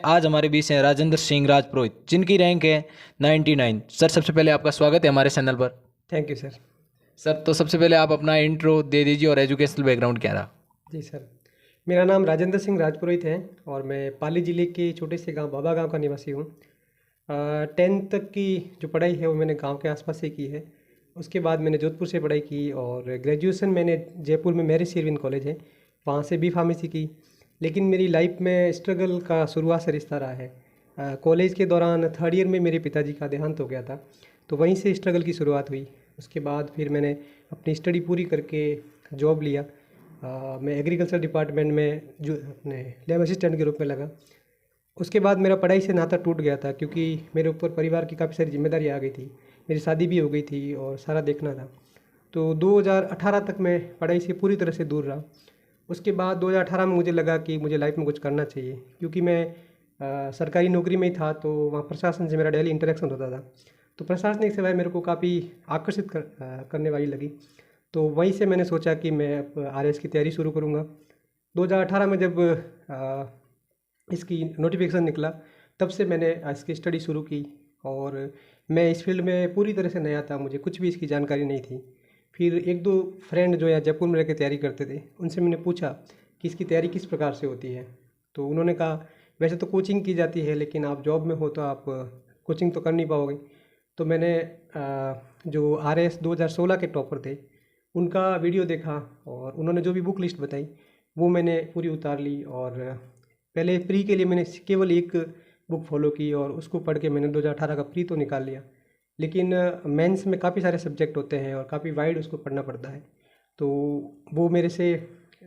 आज हमारे बीच हैं राजेंद्र सिंह राजपुरोहित, जिनकी रैंक है 99। सर, सबसे पहले आपका स्वागत है हमारे चैनल पर। Thank you sir. सर, तो सबसे पहले आप अपना इंट्रो दे दीजिए और एजुकेशनल बैकग्राउंड क्या रहा। जी सर, मेरा नाम राजेंद्र सिंह राजपुरोहित है और मैं पाली ज़िले के छोटे से गांव बाबा गांव का निवासी हूँ। 10th तक की जो पढ़ाई है वो मैंने गांव के आसपास से की है। उसके बाद मैंने जोधपुर से पढ़ाई की और ग्रेजुएशन मैंने जयपुर में मैरी शेरविन कॉलेज है, वहाँ से बी फार्मेसी की। लेकिन मेरी लाइफ में स्ट्रगल का शुरुआत से रिश्ता रहा है। कॉलेज के दौरान 3rd ईयर में मेरे पिताजी का देहांत हो गया था, तो वहीं से स्ट्रगल की शुरुआत हुई। उसके बाद फिर मैंने अपनी स्टडी पूरी करके जॉब लिया। मैं एग्रीकल्चर डिपार्टमेंट में जो अपने लैब असिस्टेंट के रूप में लगा। उसके बाद मेरा पढ़ाई से नाता टूट गया था, क्योंकि मेरे ऊपर परिवार की काफ़ी सारी जिम्मेदारी आ गई थी। मेरी शादी भी हो गई थी और सारा देखना था। तो 2018 तक मैं पढ़ाई से पूरी तरह से दूर रहा। उसके बाद 2018 में मुझे लगा कि मुझे लाइफ में कुछ करना चाहिए, क्योंकि मैं सरकारी नौकरी में ही था, तो वहाँ प्रशासन से मेरा डेली इंटरेक्शन होता था। तो प्रशासनिक सेवाएं मेरे को काफ़ी आकर्षित करने वाली लगी। तो वहीं से मैंने सोचा कि मैं अब आरएएस की तैयारी शुरू करूँगा। 2018 में जब इसकी नोटिफिकेशन निकला, तब से मैंने इसकी स्टडी शुरू की। और मैं इस फील्ड में पूरी तरह से नया था, मुझे कुछ भी इसकी जानकारी नहीं थी। फिर एक दो फ्रेंड जो यहाँ जयपुर में रह के तैयारी करते थे, उनसे मैंने पूछा कि इसकी तैयारी किस प्रकार से होती है। तो उन्होंने कहा, वैसे तो कोचिंग की जाती है, लेकिन आप जॉब में हो तो आप कोचिंग तो कर नहीं पाओगे। तो मैंने जो आरएएस 2016 के टॉपर थे, उनका वीडियो देखा और उन्होंने जो भी बुक लिस्ट बताई वो मैंने पूरी उतार ली। और पहले प्री के लिए मैंने केवल एक बुक फॉलो की और उसको पढ़ के मैंने 2018 का प्री तो निकाल लिया। लेकिन मेंस में काफ़ी सारे सब्जेक्ट होते हैं और काफ़ी वाइड उसको पढ़ना पड़ता है, तो वो मेरे से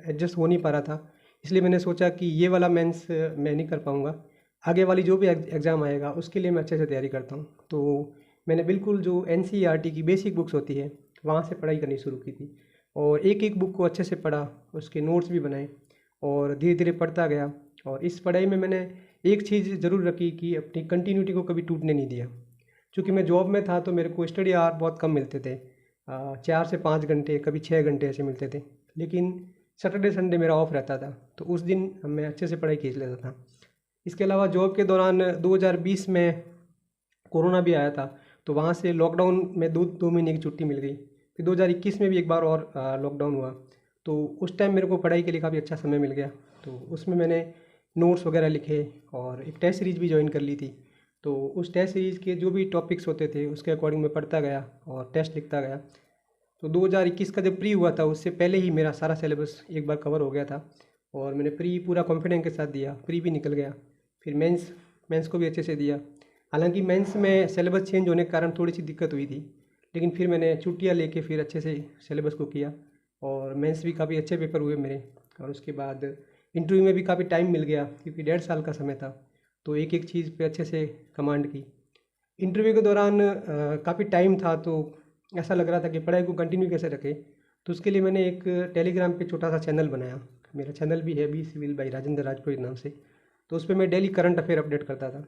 एडजस्ट हो नहीं पा रहा था। इसलिए मैंने सोचा कि ये वाला मेंस मैं नहीं कर पाऊँगा, आगे वाली जो भी एग्ज़ाम आएगा उसके लिए मैं अच्छे से तैयारी करता हूँ। तो मैंने बिल्कुल जो एनसीईआरटी की बेसिक बुक्स होती है वहाँ से पढ़ाई करनी शुरू की थी और एक एक बुक को अच्छे से पढ़ा, उसके नोट्स भी बनाए और धीरे धीरे पढ़ता गया। और इस पढ़ाई में मैंने एक चीज़ ज़रूर रखी कि अपनी कंटिन्यूटी को कभी टूटने नहीं दिया। चूँकि मैं जॉब में था तो मेरे को स्टडी आवर बहुत कम मिलते थे, 4 से 5 घंटे, कभी 6 घंटे ऐसे मिलते थे। लेकिन सैटरडे संडे मेरा ऑफ रहता था, तो उस दिन मैं अच्छे से पढ़ाई खींच लेता था। इसके अलावा जॉब के दौरान 2020 में कोरोना भी आया था, तो वहाँ से लॉकडाउन में दो महीने की छुट्टी मिल गई। फिर 2021 में भी एक बार और लॉकडाउन हुआ, तो उस टाइम मेरे को पढ़ाई के लिए काफ़ी अच्छा समय मिल गया। तो उसमें मैंने नोट्स वगैरह लिखे और एक टेस्ट सीरीज़ भी ज्वाइन कर ली थी। तो उस टेस्ट सीरीज़ के जो भी टॉपिक्स होते थे उसके अकॉर्डिंग मैं पढ़ता गया और टेस्ट लिखता गया। तो 2021 का जब प्री हुआ था, उससे पहले ही मेरा सारा सिलेबस एक बार कवर हो गया था और मैंने प्री पूरा कॉन्फिडेंस के साथ दिया, प्री भी निकल गया। फिर मेंस मेंस को भी अच्छे से दिया। हालांकि मेंस में सिलेबस चेंज होने के कारण थोड़ी सी दिक्कत हुई थी, लेकिन फिर मैंने छुट्टियां लेके फिर अच्छे से सिलेबस को किया और मेंस भी काफ़ी अच्छे पेपर हुए मेरे। और उसके बाद इंटरव्यू में भी काफ़ी टाइम मिल गया, क्योंकि 1.5 साल का समय था, तो एक एक चीज़ पे अच्छे से कमांड की। इंटरव्यू के दौरान काफ़ी टाइम था, तो ऐसा लग रहा था कि पढ़ाई को कंटिन्यू कैसे रखें। तो उसके लिए मैंने एक टेलीग्राम पे छोटा सा चैनल बनाया। मेरा चैनल भी है बी सिविल बाई राजेंद्र राजपुरोहित नाम से। तो उस पर मैं डेली करंट अफेयर अपडेट करता था,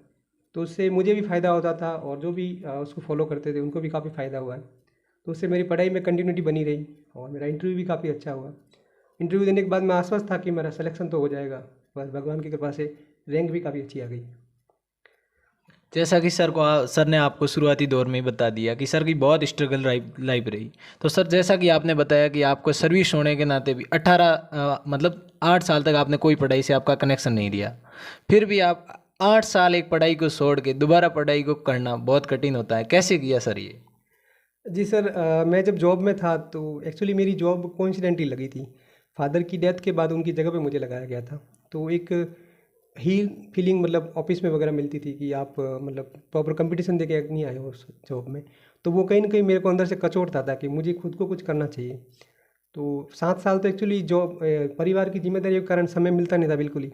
तो उससे मुझे भी फ़ायदा होता था और जो भी उसको फॉलो करते थे उनको भी काफ़ी फ़ायदा हुआ है। तो उससे मेरी पढ़ाई में कंटिन्यूटी बनी रही और मेरा इंटरव्यू भी काफ़ी अच्छा हुआ। इंटरव्यू देने के बाद मैं आश्वस्त था कि मेरा सिलेक्शन तो हो जाएगा, बस भगवान की कृपा से रैंक भी काफ़ी अच्छी आ गई। जैसा कि सर ने आपको शुरुआती दौर में ही बता दिया कि सर की बहुत स्ट्रगल लाइफ रही। तो सर, जैसा कि आपने बताया कि आपको सर्विस होने के नाते भी 8 साल तक आपने कोई पढ़ाई से आपका कनेक्शन नहीं दिया, फिर भी आप 8 साल एक पढ़ाई को छोड़ के दोबारा पढ़ाई को करना बहुत कठिन होता है। कैसे किया सर ये? जी सर, मैं जब जॉब में था तो एक्चुअली मेरी जॉब कोइंसिडेंटली लगी थी। फादर की डेथ के बाद उनकी जगह पे मुझे लगाया गया था, तो एक ही फीलिंग मतलब ऑफिस में वगैरह मिलती थी कि आप मतलब प्रॉपर कंपटीशन दे के नहीं आए हो उस जॉब में। तो वो कहीं ना कहीं मेरे को अंदर से कचोटता था कि मुझे खुद को कुछ करना चाहिए। तो 7 साल तो एक्चुअली जॉब परिवार की जिम्मेदारी के कारण समय मिलता नहीं था बिल्कुल ही।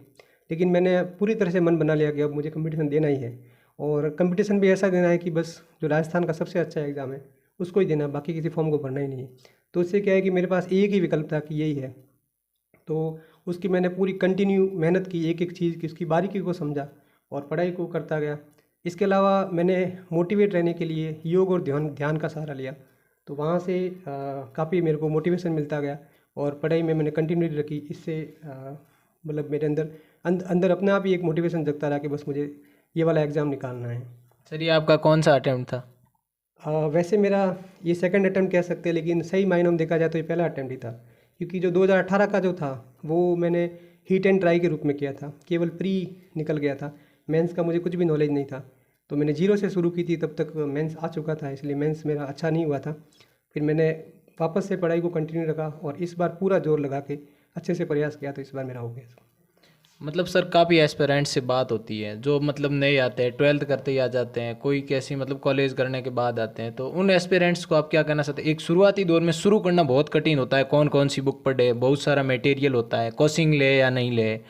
लेकिन मैंने पूरी तरह से मन बना लिया कि अब मुझे कंपटीशन देना ही है, और कंपटीशन भी ऐसा देना है कि बस जो राजस्थान का सबसे अच्छा एग्ज़ाम है उसको ही देना, बाकी किसी फॉर्म को भरना ही नहीं है। तो उससे क्या है कि मेरे पास एक ही विकल्प था कि यही है। तो उसकी मैंने पूरी कंटिन्यू मेहनत की, एक एक चीज़ की उसकी बारीकी को समझा और पढ़ाई को करता गया। इसके अलावा मैंने मोटिवेट रहने के लिए योग और ध्यान ध्यान का सहारा लिया। तो वहाँ से काफ़ी मेरे को मोटिवेशन मिलता गया और पढ़ाई में मैंने कंटिन्यूटी रखी। इससे मतलब मेरे अंदर अंदर अपने आप ही एक मोटिवेशन जगता रहा कि बस मुझे ये वाला एग्ज़ाम निकालना है। सर ये आपका कौन सा अटेम्प्ट था? वैसे मेरा ये सेकंड अटेम्प्ट कह सकते हैं, लेकिन सही मायनों में देखा जाए तो ये पहला अटेम्प्ट ही था, क्योंकि जो 2018 का जो था वो मैंने हीट एंड ट्राई के रूप में किया था, केवल प्री निकल गया था। मेंस का मुझे कुछ भी नॉलेज नहीं था, तो मैंने जीरो से शुरू की थी, तब तक मेंस आ चुका था, इसलिए मेंस मेरा अच्छा नहीं हुआ था। फिर मैंने वापस से पढ़ाई को कंटिन्यू रखा और इस बार पूरा जोर लगा के अच्छे से प्रयास किया, तो इस बार मेरा हो गया। मतलब सर काफ़ी एस्पिरेंट्स से बात होती है जो मतलब नए आते हैं, 12th करते ही आ जाते हैं, कोई कैसी मतलब कॉलेज करने के बाद आते हैं, तो उन एस्पिरेंट्स को आप क्या कहना चाहते हैं? एक शुरुआती दौर में शुरू करना बहुत कठिन होता है, कौन कौन सी बुक पढ़े, बहुत सारा मटेरियल होता है, कोचिंग ले या नहीं ले।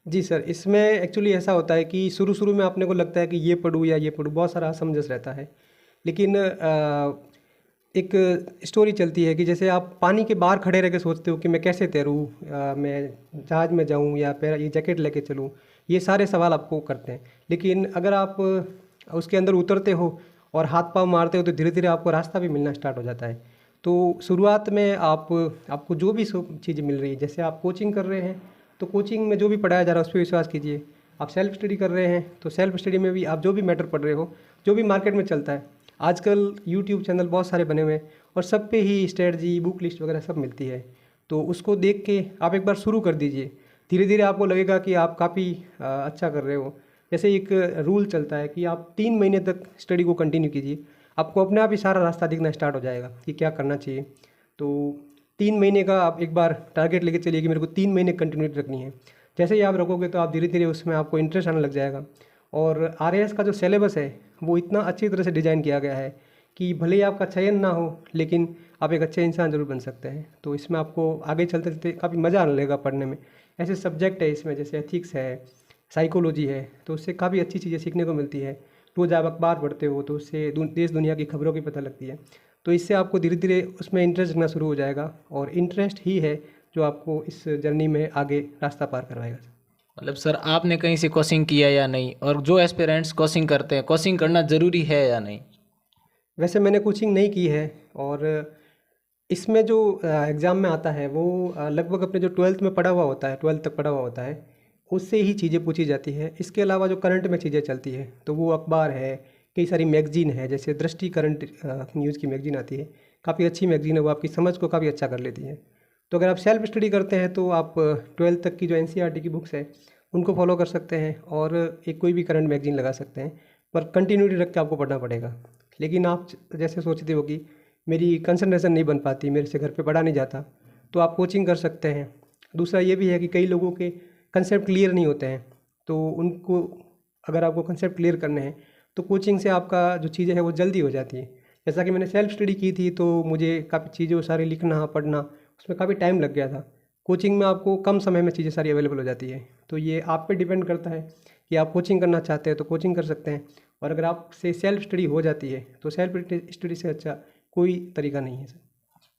जी सर, इसमें एक्चुअली ऐसा होता है कि शुरू शुरू में अपने को लगता है कि ये पढ़ूँ या ये पढ़ूँ, बहुत सारा असमंजस रहता है। लेकिन एक स्टोरी चलती है कि जैसे आप पानी के बाहर खड़े रह के सोचते हो कि मैं कैसे तैरूँ, मैं जहाज में जाऊँ या पैर ये जैकेट लेके चलूँ, ये सारे सवाल आपको करते हैं। लेकिन अगर आप उसके अंदर उतरते हो और हाथ पाँव मारते हो तो धीरे धीरे आपको रास्ता भी मिलना स्टार्ट हो जाता है। तो शुरुआत में आपको जो भी चीज़ मिल रही है, जैसे आप कोचिंग कर रहे हैं तो कोचिंग में जो भी पढ़ाया जा रहा है उस पर विश्वास कीजिए। आप सेल्फ स्टडी कर रहे हैं तो सेल्फ स्टडी में भी आप जो भी मैटर पढ़ रहे हो, जो भी मार्केट में चलता है, आजकल यूट्यूब चैनल बहुत सारे बने हुए हैं और सब पे ही स्ट्रेटजी, बुक लिस्ट वगैरह सब मिलती है। तो उसको देख के आप एक बार शुरू कर दीजिए, धीरे धीरे आपको लगेगा कि आप काफ़ी अच्छा कर रहे हो। जैसे एक रूल चलता है कि आप 3 महीने तक स्टडी को कंटिन्यू कीजिए, आपको अपने आप ही सारा रास्ता दिखना स्टार्ट हो जाएगा कि क्या करना चाहिए। तो 3 महीने का आप एक बार टारगेट लेके चलिए कि मेरे को 3 महीने कंटिन्यूटी रखनी है। जैसे ही आप रखोगे तो आप धीरे धीरे उसमें आपको इंटरेस्ट आने लग जाएगा। और आरएएस का जो सिलेबस है वो इतना अच्छी तरह से डिज़ाइन किया गया है कि भले ही आपका चयन ना हो, लेकिन आप एक अच्छे इंसान ज़रूर बन सकते हैं। तो इसमें आपको आगे चलते चलते काफ़ी मज़ा आने लगेगा पढ़ने में। ऐसे सब्जेक्ट है इसमें जैसे एथिक्स है, साइकोलॉजी है, तो उससे काफ़ी अच्छी चीज़ें सीखने को मिलती है। रोज़ आप अखबार पढ़ते हो तो उससे देश दुनिया की खबरों की पता लगती है। तो इससे आपको धीरे धीरे उसमें इंटरेस्ट लगना शुरू हो जाएगा और इंटरेस्ट ही है जो आपको इस जर्नी में आगे रास्ता पार करवाएगा। मतलब सर आपने कहीं से कोचिंग किया या नहीं, और जो एस्पिरेंट्स कोचिंग करते हैं, कोचिंग करना ज़रूरी है या नहीं? वैसे मैंने कोचिंग नहीं की है, और इसमें जो एग्ज़ाम में आता है वो लगभग अपने जो 12th में पढ़ा हुआ होता है, 12th तक पढ़ा हुआ होता है, उससे ही चीज़ें पूछी जाती है। इसके अलावा जो करंट में चीज़ें चलती है तो वो अखबार है, कई सारी मैगजीन है, जैसे दृष्टि करंट न्यूज़ की मैगजीन आती है, काफ़ी अच्छी मैगजीन है, वो आपकी समझ को काफ़ी अच्छा कर लेती है। तो अगर आप सेल्फ स्टडी करते हैं तो आप 12th तक की जो एनसीईआरटी की बुक्स है उनको फॉलो कर सकते हैं और एक कोई भी करंट मैगजीन लगा सकते हैं, पर कंटिन्यूटी रख के आपको पढ़ना पड़ेगा। लेकिन आप जैसे सोचते हो कि मेरी कंसंट्रेशन नहीं बन पाती, मेरे से घर पे पढ़ा नहीं जाता, तो आप कोचिंग कर सकते हैं। दूसरा ये भी है कि कई लोगों के कंसेप्ट क्लियर नहीं होते हैं, तो उनको अगर आपको कंसेप्ट क्लियर करने हैं तो कोचिंग से आपका जो चीज़ें हैं वो जल्दी हो जाती है। जैसा कि मैंने सेल्फ स्टडी की थी तो मुझे काफ़ी चीज़ें वो सारी लिखना, पढ़ना, उसमें काफ़ी टाइम लग गया था। कोचिंग में आपको कम समय में चीज़ें सारी अवेलेबल हो जाती है। तो ये आप पे डिपेंड करता है कि आप कोचिंग करना चाहते हैं तो कोचिंग कर सकते हैं, और अगर आपसे सेल्फ स्टडी हो जाती है तो सेल्फ स्टडी से अच्छा कोई तरीका नहीं है सर।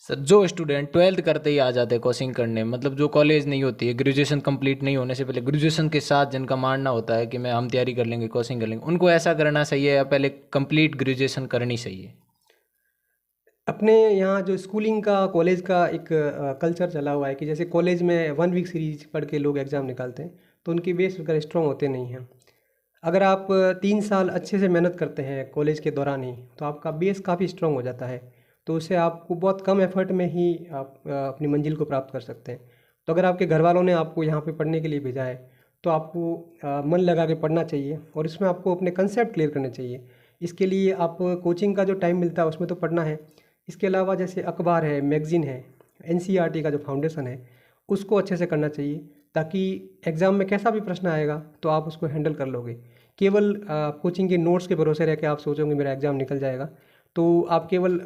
सर जो स्टूडेंट 12th करते ही आ जाते हैं कोचिंग करने, मतलब जो कॉलेज नहीं होती है, ग्रेजुएशन कंप्लीट नहीं होने से पहले, ग्रेजुएशन के साथ जिनका मानना होता है कि मैं हम तैयारी कर लेंगे, कोचिंग कर लेंगे, उनको ऐसा करना चाहिए या पहले कंप्लीट ग्रेजुएशन करनी चाहिए? अपने यहाँ जो स्कूलिंग का, कॉलेज का एक कल्चर चला हुआ है कि जैसे कॉलेज में 1 वीक सीरीज पढ़ के लोग एग्ज़ाम निकालते हैं, तो उनके बेस वगैरह स्ट्रॉन्ग होते नहीं हैं। अगर आप 3 साल अच्छे से मेहनत करते हैं कॉलेज के दौरान ही, तो आपका बेस काफ़ी स्ट्रॉन्ग हो जाता है। तो उससे आपको बहुत कम एफर्ट में ही आप अपनी मंजिल को प्राप्त कर सकते हैं। तो अगर आपके घर वालों ने आपको यहाँ पे पढ़ने के लिए भेजा है तो आपको मन लगा के पढ़ना चाहिए और इसमें आपको अपने कंसेप्ट क्लियर करने चाहिए। इसके लिए आप कोचिंग का जो टाइम मिलता है उसमें तो पढ़ना है। इसके अलावा जैसे अखबार है, मैगज़ीन है, एनसीईआरटी का जो फाउंडेशन है उसको अच्छे से करना चाहिए, ताकि एग्ज़ाम में कैसा भी प्रश्न आएगा तो आप उसको हैंडल कर लोगे। केवल कोचिंग के नोट्स के भरोसे रह के आप सोचोगे मेरा एग्ज़ाम निकल जाएगा, तो आप केवल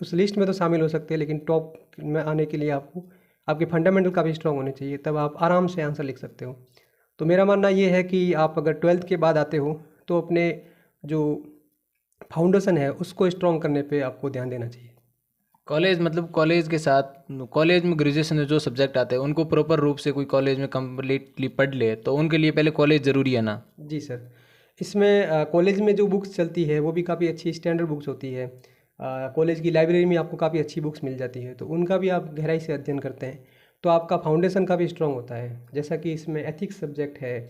उस लिस्ट में तो शामिल हो सकते हैं, लेकिन टॉप में आने के लिए आपको आपके फंडामेंटल काफ़ी स्ट्रॉन्ग होने चाहिए, तब आप आराम से आंसर लिख सकते हो। तो मेरा मानना ये है कि आप अगर 12th के बाद आते हो तो अपने जो फाउंडेशन है उसको स्ट्रॉन्ग करने पे आपको ध्यान देना चाहिए। कॉलेज मतलब कॉलेज के साथ, कॉलेज में ग्रेजुएशन में जो सब्जेक्ट आते हैं उनको प्रॉपर रूप से कोई कॉलेज में कम्प्लीटली पढ़ ले तो उनके लिए पहले कॉलेज ज़रूरी है ना? जी सर, इसमें कॉलेज में जो बुक्स चलती है वो भी काफ़ी अच्छी स्टैंडर्ड बुक्स होती है। कॉलेज की लाइब्रेरी में आपको काफ़ी अच्छी बुक्स मिल जाती है, तो उनका भी आप गहराई से अध्ययन करते हैं तो आपका फाउंडेशन काफ़ी स्ट्रांग होता है। जैसा कि इसमें एथिक्स सब्जेक्ट है,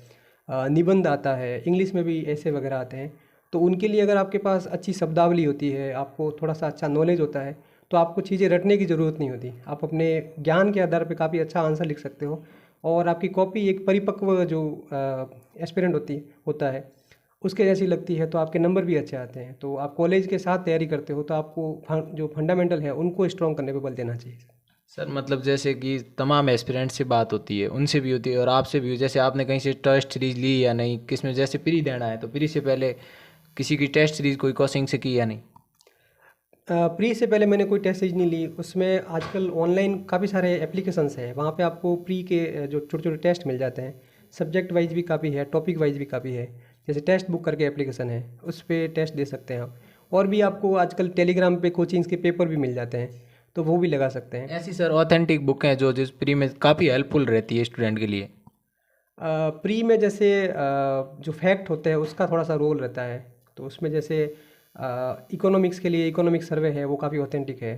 निबंध आता है, इंग्लिश में भी ऐसे वगैरह आते हैं। तो उनके लिए अगर आपके पास अच्छी शब्दावली होती है, आपको थोड़ा सा अच्छा नॉलेज होता है, तो आपको चीज़ें रटने की ज़रूरत नहीं होती। आप अपने ज्ञान के आधार पे काफ़ी अच्छा आंसर लिख सकते हो और आपकी कॉपी एक परिपक्व जो एस्पिरेंट होता है उसके जैसी लगती है, तो आपके नंबर भी अच्छे आते हैं। तो आप कॉलेज के साथ तैयारी करते हो तो आपको जो फंडामेंटल है उनको स्ट्रॉन्ग करने पे बल देना चाहिए। सर मतलब जैसे कि तमाम एस्पिरेंट से बात होती है, उनसे भी होती है और आपसे भी, जैसे आपने कहीं से टेस्ट सीरीज ली या नहीं, किसमें जैसे प्री देना है तो प्री से पहले किसी की टेस्ट सीरीज कोई कोचिंग से की या नहीं? प्री से पहले मैंने कोई टेस्ट सीरीज नहीं ली। उसमें आजकल ऑनलाइन काफ़ी सारे एप्लीकेशंस हैं, वहाँ पे आपको प्री के जो छोटे छोटे टेस्ट मिल जाते हैं। सब्जेक्ट वाइज भी काफ़ी है, टॉपिक वाइज भी काफ़ी है। जैसे टेस्ट बुक करके एप्लीकेशन है, उस पर टेस्ट दे सकते हैं आप। और भी आपको आजकल टेलीग्राम पे कोचिंग्स के पेपर भी मिल जाते हैं, तो वो भी लगा सकते हैं। ऐसी सर ऑथेंटिक बुक हैं जो जिस प्री में काफ़ी हेल्पफुल रहती है स्टूडेंट के लिए? प्री में जैसे जो फैक्ट होते हैं उसका थोड़ा सा रोल रहता है। तो उसमें जैसे इकोनॉमिक्स के लिए इकोनॉमिक सर्वे है, वो काफ़ी ऑथेंटिक है।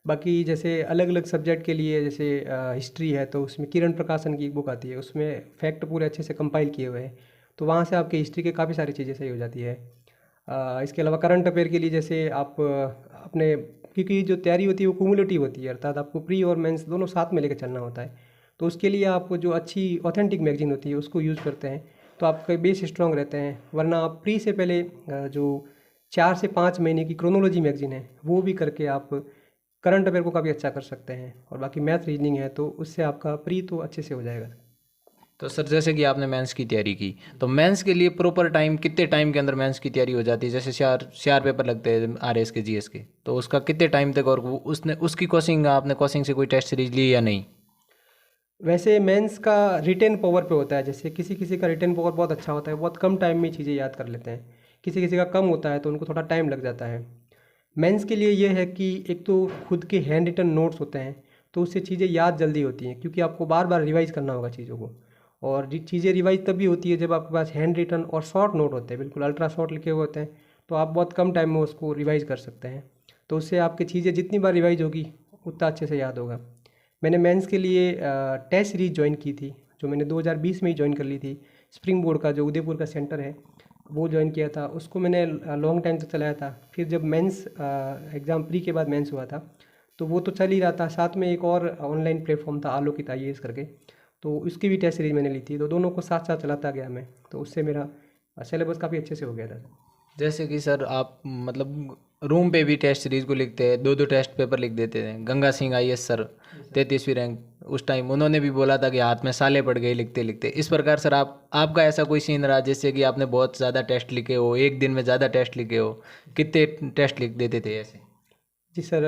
बाकी जैसे अलग अलग सब्जेक्ट के लिए जैसे हिस्ट्री है, तो उसमें किरण प्रकाशन की एक बुक आती है, उसमें फैक्ट पूरे अच्छे से कंपाइल किए हुए हैं। तो वहाँ से आपकी हिस्ट्री के काफ़ी सारी चीज़ें सही हो जाती है। इसके अलावा करंट अफेयर के लिए जैसे आप अपने, क्योंकि जो तैयारी होती है वो कुमुलेटिव होती है, अर्थात आपको प्री और मेंस दोनों साथ में लेकर चलना होता है। तो उसके लिए आप जो अच्छी ऑथेंटिक मैगजीन होती है उसको यूज़ करते हैं, तो आपके बेस स्ट्रॉन्ग रहते हैं। वरना आप प्री से पहले जो 4 से 5 महीने की क्रोनोलॉजी मैगजीन है वो भी करके आप करंट अफेयर को काफ़ी अच्छा कर सकते हैं। और बाकी मैथ रीजनिंग है तो उससे आपका प्री तो अच्छे से हो जाएगा। तो सर जैसे कि आपने मेंस की तैयारी की, तो मेंस के लिए प्रॉपर टाइम, कितने टाइम के अंदर मेंस की तैयारी हो जाती है? जैसे चार पेपर लगते हैं आरएस के, जीएस के, तो उसका कितने टाइम तक, और उसने उसकी कोचिंग, आपने कोचिंग से कोई टेस्ट सीरीज ली या नहीं? वैसे मेंस का रिटेन पावर पे होता है। जैसे किसी किसी का रिटेन पावर बहुत अच्छा होता है, बहुत कम टाइम में चीज़ें याद कर लेते हैं। किसी किसी का कम होता है तो उनको थोड़ा टाइम लग जाता है। मेंस के लिए ये है कि एक तो खुद के हैंड रिटन नोट्स होते हैं, तो उससे चीज़ें याद जल्दी होती हैं, क्योंकि आपको बार बार रिवाइज करना होगा चीज़ों को। और चीज़ें रिवाइज तभी होती है जब आपके पास हैंड रिटन और शॉर्ट नोट होते हैं, बिल्कुल अल्ट्रा शॉर्ट लिखे हुए होते हैं, तो आप बहुत कम टाइम में उसको रिवाइज कर सकते हैं। तो उससे आपकी चीज़ें जितनी बार रिवाइज होगी उतना अच्छे से याद होगा। मैंने मेंस के लिए टेस्ट सीरीज ज्वाइन की थी, जो मैंने 2020 में ही ज्वाइन कर ली थी। स्प्रिंग बोर्ड का जो उदयपुर का सेंटर है वो ज्वाइन किया था, उसको मैंने लॉन्ग टाइम तक चलाया था। फिर जब मेंस एग्ज़ाम प्री के बाद मेंस हुआ था तो वो तो चल ही रहा था, साथ में एक और ऑनलाइन प्लेटफॉर्म था आलोकित आईएएस करके, तो उसकी भी टेस्ट सीरीज मैंने ली थी। तो दोनों को साथ साथ चलाता गया मैं, तो उससे मेरा सिलेबस काफ़ी अच्छे से हो गया था। जैसे कि सर आप मतलब रूम पे भी टेस्ट सीरीज को लिखते हैं, दो दो टेस्ट पेपर लिख देते हैं। गंगा सिंह आईएएस सर 33वीं रैंक, उस टाइम उन्होंने भी बोला था कि हाथ में साले पड़ गए लिखते लिखते। इस प्रकार सर आपका ऐसा कोई सीन रहा जिससे कि आपने बहुत ज़्यादा टेस्ट लिखे हो, एक दिन में ज़्यादा टेस्ट लिखे हो? कितने टेस्ट लिख देते थे ऐसे? जी सर,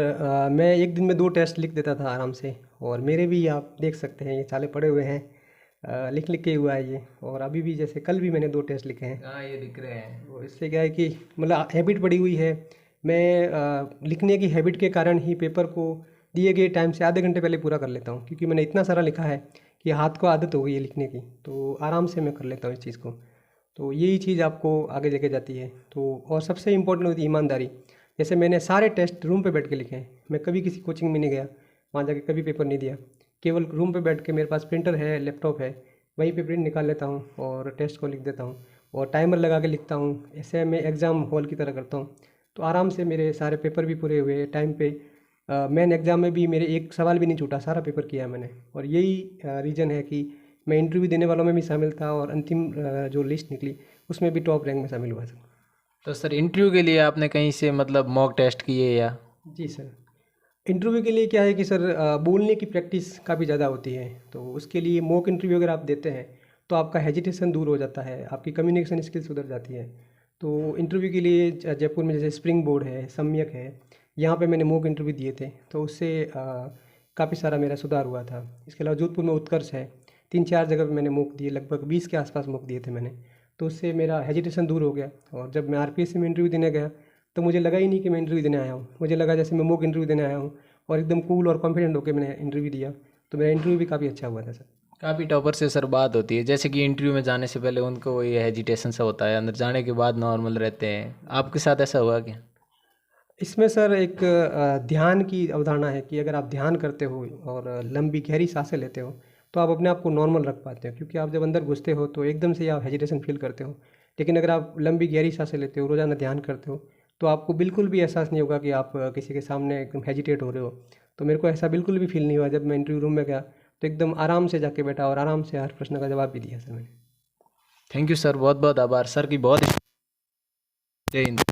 मैं एक दिन में 2 टेस्ट लिख देता था आराम से। और मेरे भी आप देख सकते हैं ये साले पड़े हुए हैं, लिख लिख के हुआ है ये। और अभी भी जैसे कल भी मैंने 2 टेस्ट लिखे हैं। हाँ, ये दिख रहे हैं। वो इससे क्या है कि मतलब हैबिट पड़ी हुई है। मैं लिखने की हैबिट के कारण ही पेपर को दिए गए टाइम से आधे घंटे पहले पूरा कर लेता हूँ, क्योंकि मैंने इतना सारा लिखा है कि हाथ को आदत हो गई है लिखने की, तो आराम से मैं कर लेता हूँ इस चीज़ को। तो यही चीज़ आपको आगे लेके जाती है। तो और सबसे इम्पोर्टेंट होती है ईमानदारी। जैसे मैंने सारे टेस्ट रूम पे बैठ के लिखे हैं, मैं कभी किसी कोचिंग में नहीं गया, वहाँ जाके कभी पेपर नहीं दिया। केवल रूम पे बैठ के, मेरे पास प्रिंटर है, लैपटॉप है, वहीं पे प्रिंट निकाल लेता हूँ और टेस्ट को लिख देता हूँ। और टाइमर लगा के लिखता हूँ, ऐसे मैं एग्ज़ाम हॉल की तरह करता हूँ। तो आराम से मेरे सारे पेपर भी पूरे हुए टाइम पे। मेन एग्ज़ाम में भी मेरे एक सवाल भी नहीं छूटा, सारा पेपर किया मैंने। और यही रीज़न है कि मैं इंटरव्यू देने वालों में भी शामिल था और अंतिम जो लिस्ट निकली उसमें भी टॉप रैंक में शामिल हुआ था। तो सर इंटरव्यू के लिए आपने कहीं से मतलब मॉक टेस्ट किए या? जी सर, इंटरव्यू के लिए क्या है कि सर बोलने की प्रैक्टिस काफ़ी ज़्यादा होती है, तो उसके लिए मॉक इंटरव्यू अगर आप देते हैं तो आपका हेजिटेशन दूर हो जाता है, आपकी कम्युनिकेशन स्किल सुधर जाती है। तो इंटरव्यू के लिए जयपुर में जैसे स्प्रिंग बोर्ड है, सम्यक है, यहाँ पे मैंने मॉक इंटरव्यू दिए थे, तो उससे काफ़ी सारा मेरा सुधार हुआ था। इसके अलावा जोधपुर में उत्कर्ष है, 3-4 जगह पे मैंने मॉक दिए, लगभग 20 के आसपास मॉक दिए थे मैंने। तो उससे मेरा हेजिटेशन दूर हो गया। और जब मैं आरपीएससी में इंटरव्यू देने गया तो मुझे लगा ही नहीं कि मैं इंटरव्यू देने आया हूँ, मुझे लगा जैसे मैं मॉक इंटरव्यू देने आया हूँ। और एकदम कूल और कॉन्फिडेंट होकर मैंने इंटरव्यू दिया, तो मेरा इंटरव्यू भी काफ़ी अच्छा हुआ था सर। काफ़ी टॉपर से सर बात होती है, जैसे कि इंटरव्यू में जाने से पहले उनको ये हेजिटेशन सा होता है, अंदर जाने के बाद नॉर्मल रहते हैं। आपके साथ ऐसा हुआ क्या? इसमें सर एक ध्यान की अवधारणा है कि अगर आप ध्यान करते हो और लंबी गहरी सांसें लेते हो तो आप अपने आप को नॉर्मल रख पाते हो, क्योंकि आप जब अंदर घुसते हो तो एकदम से आप हेजिटेशन फील करते हो। लेकिन अगर आप लंबी गहरी सांसें लेते हो, रोज़ाना ध्यान करते हो, तो आपको बिल्कुल भी एहसास नहीं होगा कि आप किसी के सामने एकदम हेजिटेट हो रहे हो। तो मेरे को ऐसा बिल्कुल भी फील नहीं हुआ। जब मैं इंटरव्यू रूम में गया तो एकदम आराम से जाके बैठा और आराम से हर प्रश्न का जवाब भी दिया सर मैंने। थैंक यू सर, बहुत बहुत आभार सर की, बहुत जय हिंद।